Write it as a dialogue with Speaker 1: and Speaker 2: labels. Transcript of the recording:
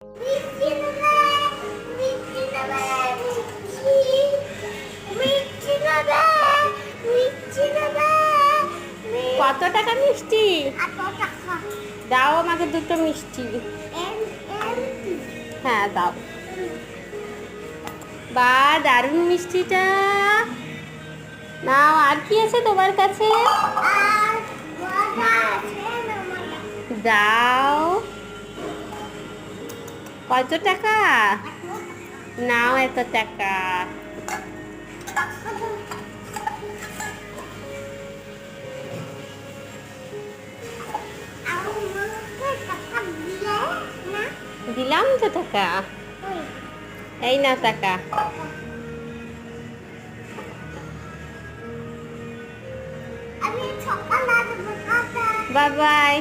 Speaker 1: মিষ্টি নেবে, মিষ্টি নেবে, মিষ্টি, মিষ্টি নেবে, মিষ্টি নেবে,
Speaker 2: কত টাকা মিষ্টি?
Speaker 1: এত টাকা।
Speaker 2: দাও আমাকে দুটো মিষ্টি।
Speaker 1: এম এম
Speaker 2: হ্যাঁ দাও। বা দারুণ মিষ্টিটা। নাও, আর কি আছে তোমার কাছে?
Speaker 1: আর মজা আছে না মজা?
Speaker 2: দাও। কত টাকা? নাও এত টাকা। দিলাম তো টাকা। এই না টাকা।
Speaker 1: আমি সকালে
Speaker 2: বাই বাই।